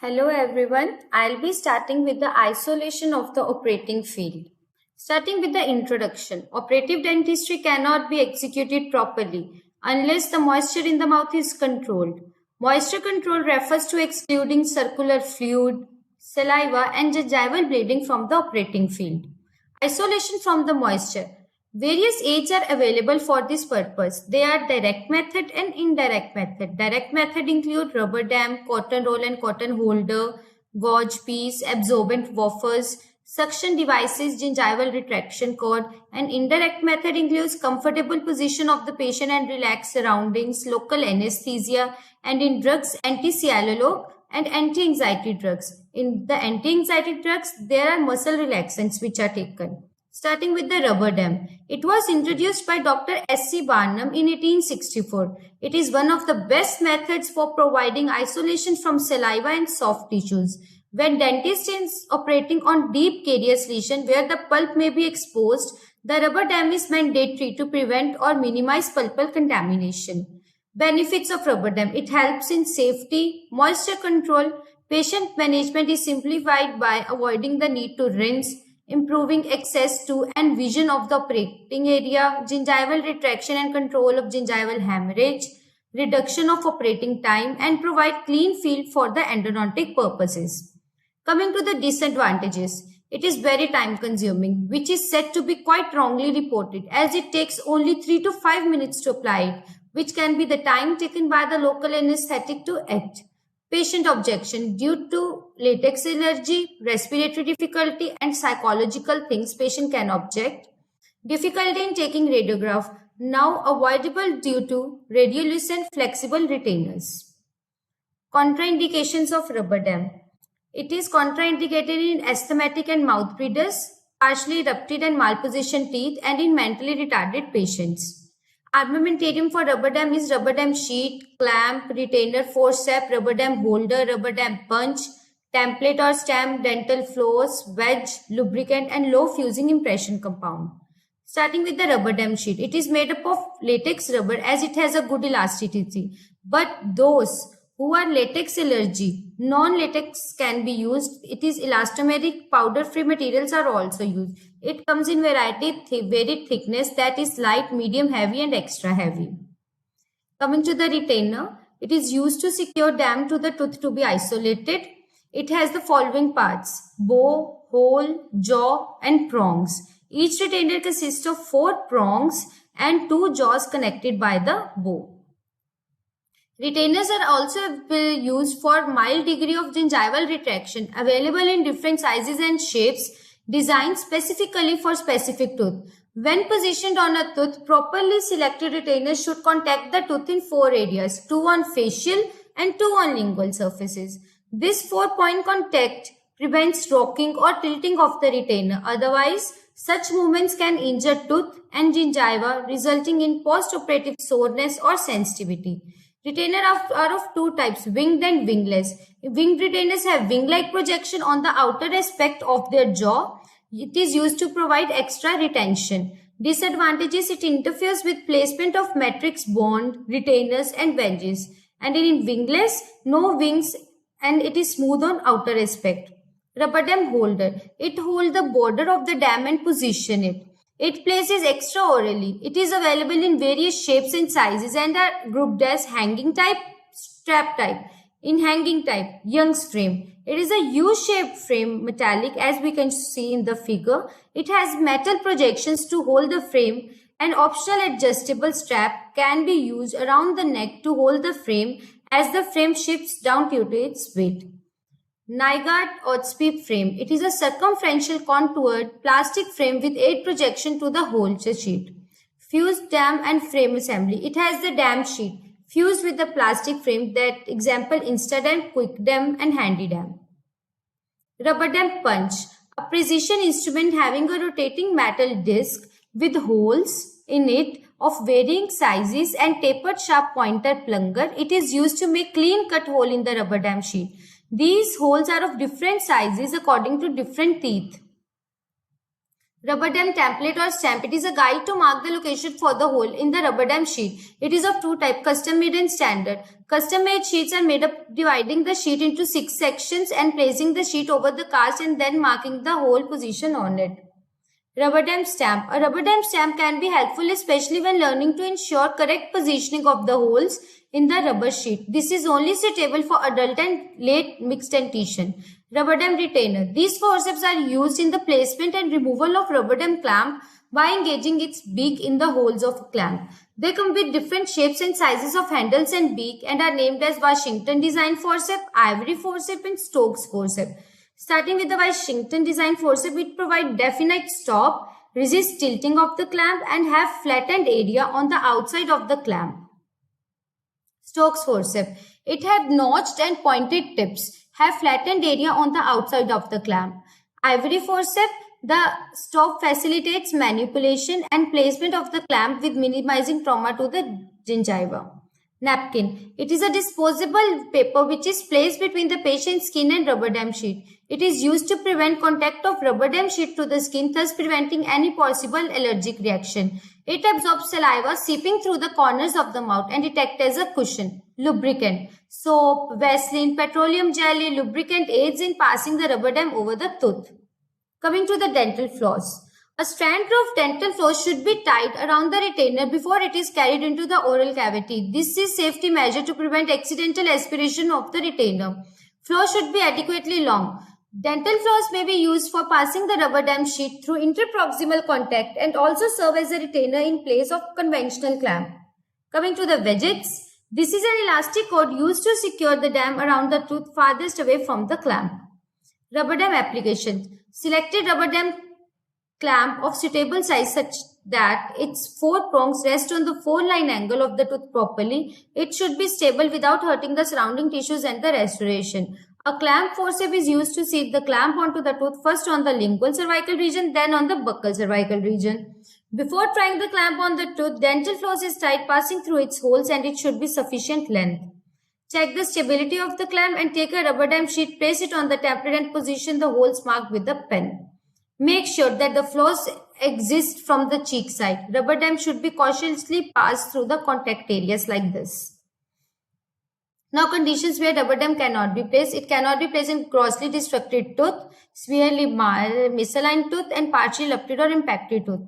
Hello everyone, I'll be starting with the isolation of the operating field. Starting with the introduction, operative dentistry cannot be executed properly unless the moisture in the mouth is controlled. Moisture control refers to excluding circular fluid, saliva and gingival bleeding from the operating field. Isolation from the moisture. Various aids are available for this purpose. They are direct method and indirect method. Direct method include rubber dam, cotton roll and cotton holder, gauge piece, absorbent wafers, suction devices, gingival retraction cord, and indirect method includes comfortable position of the patient and relaxed surroundings, local anesthesia, and in drugs anti-sialoloc and anti-anxiety drugs. In the anti-anxiety drugs, there are muscle relaxants which are taken. Starting with the rubber dam. It was introduced by Dr. S.C. Barnum in 1864. It is one of the best methods for providing isolation from saliva and soft tissues. When dentist is operating on deep carious lesion where the pulp may be exposed, the rubber dam is mandatory to prevent or minimize pulpal contamination. Benefits of rubber dam. It helps in safety, moisture control. Patient management is simplified by avoiding the need to rinse, improving access to and vision of the operating area, gingival retraction and control of gingival hemorrhage, reduction of operating time, and provide clean field for the endodontic purposes. Coming to the disadvantages, it is very time consuming, which is said to be quite wrongly reported as it takes only 3 to 5 minutes to apply it, which can be the time taken by the local anesthetic to act. Patient objection due to latex allergy, respiratory difficulty and psychological things patient can object. Difficulty in taking radiograph now avoidable due to radiolucent flexible retainers. Contraindications of rubber dam. It is contraindicated in asthmatic and mouth breathers, partially erupted and malpositioned teeth and in mentally retarded patients. Armamentarium for rubber dam is rubber dam sheet, clamp, retainer, forceps, rubber dam holder, rubber dam punch, template or stamp, dental floss, wedge, lubricant and low fusing impression compound. Starting with the rubber dam sheet. It is made up of latex rubber as it has a good elasticity. But those who are latex allergy, non-latex can be used. It is elastomeric, powder-free materials are also used. It comes in varied thickness that is light, medium, heavy and extra heavy. Coming to the retainer, it is used to secure dam to the tooth to be isolated. It has the following parts: bow, hole, jaw and prongs. Each retainer consists of 4 prongs and 2 jaws connected by the bow. Retainers are also used for mild degree of gingival retraction, available in different sizes and shapes, designed specifically for specific tooth. When positioned on a tooth, properly selected retainers should contact the tooth in 4 areas, 2 on facial and 2 on lingual surfaces. This 4-point contact prevents rocking or tilting of the retainer. Otherwise, such movements can injure tooth and gingiva, resulting in post-operative soreness or sensitivity. Retainers are of 2 types, winged and wingless. Winged retainers have wing-like projection on the outer aspect of their jaw. It is used to provide extra retention. Disadvantages: it interferes with placement of matrix bond, retainers and wedges. And in wingless, no wings and it is smooth on outer aspect. Rubber dam holder. It holds the border of the dam and position it. It places extraorally. It is available in various shapes and sizes and are grouped as hanging type, strap type. In hanging type, Young's frame. It is a U-shaped frame, metallic, as we can see in the figure. It has metal projections to hold the frame. An optional adjustable strap can be used around the neck to hold the frame as the frame shifts down due to its weight. Nygaard-Otspeed frame. It is a circumferential contoured plastic frame with 8 projection to the whole sheet. Fused dam and frame assembly. It has the dam sheet fused with the plastic frame, that example Instadam, Quickdam and Handydam. Rubber dam punch. A precision instrument having a rotating metal disc with holes in it of varying sizes and tapered sharp pointer plunger. It is used to make clean cut hole in the rubber dam sheet. These holes are of different sizes according to different teeth. Rubber dam template or stamp. It is a guide to mark the location for the hole in the rubber dam sheet. It is of two types, custom made and standard. Custom made sheets are made up dividing the sheet into 6 sections and placing the sheet over the cast and then marking the hole position on it. Rubber dam stamp. A rubber dam stamp can be helpful especially when learning to ensure correct positioning of the holes in the rubber sheet. This is only suitable for adult and late mixed dentition. Rubber dam retainer. These forceps are used in the placement and removal of rubber dam clamp by engaging its beak in the holes of a clamp. They come with different shapes and sizes of handles and beak and are named as Washington design forceps, Ivory forceps, and Stokes forceps. Starting with the Washington design forceps, it provides definite stop, resist tilting of the clamp, and have flattened area on the outside of the clamp. Stokes forceps. It have notched and pointed tips, have flattened area on the outside of the clamp. Ivory forceps. The stop facilitates manipulation and placement of the clamp with minimizing trauma to the gingiva. Napkin. It is a disposable paper which is placed between the patient's skin and rubber dam sheet. It is used to prevent contact of rubber dam sheet to the skin, thus preventing any possible allergic reaction. It absorbs saliva seeping through the corners of the mouth and it acts as a cushion. Lubricant. Soap, Vaseline, petroleum jelly, lubricant aids in passing the rubber dam over the tooth. Coming to the dental floss. A strand of dental floss should be tied around the retainer before it is carried into the oral cavity. This is safety measure to prevent accidental aspiration of the retainer. Floss should be adequately long. Dental floss may be used for passing the rubber dam sheet through interproximal contact and also serve as a retainer in place of conventional clamp. Coming to the wedges. This is an elastic cord used to secure the dam around the tooth farthest away from the clamp. Rubber dam application. Selected rubber dam clamp of suitable size such that its 4 prongs rest on the 4-line angle of the tooth properly. It should be stable without hurting the surrounding tissues and the restoration. A clamp forceps is used to seat the clamp onto the tooth first on the lingual cervical region, then on the buccal cervical region. Before trying the clamp on the tooth, dental floss is tied passing through its holes and it should be sufficient length. Check the stability of the clamp and take a rubber dam sheet, place it on the template and position the holes marked with the pen. Make sure that the floss exists from the cheek side. Rubber dam should be cautiously passed through the contact areas like this. Now conditions where rubber dam cannot be placed. It cannot be placed in grossly destructed tooth, severely misaligned tooth and partially ruptured or impacted tooth.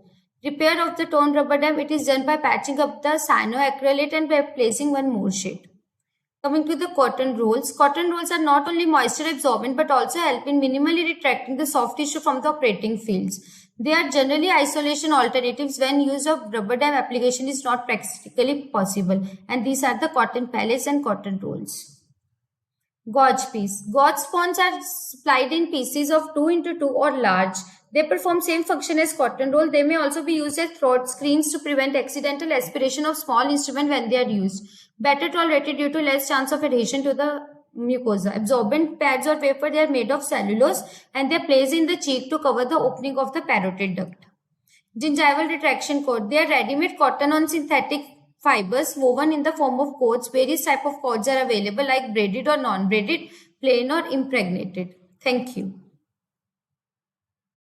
Repair of the torn rubber dam. It is done by patching up the cyanoacrylate and by placing one more sheet. Coming to the cotton rolls. Cotton rolls are not only moisture absorbent but also help in minimally retracting the soft tissue from the operating fields. They are generally isolation alternatives when use of rubber dam application is not practically possible. And these are the cotton pellets and cotton rolls. Gauge piece. Gauge spawns are supplied in pieces of 2 into 2 or large. They perform same function as cotton roll. They may also be used as throat screens to prevent accidental aspiration of small instrument when they are used. Better tolerated due to less chance of adhesion to the mucosa. Absorbent pads or paper, they are made of cellulose and they are placed in the cheek to cover the opening of the parotid duct. Gingival retraction cord. They are ready-made cotton on synthetic fibers woven in the form of cords. Various types of cords are available like braided or non-braided, plain or impregnated. Thank you.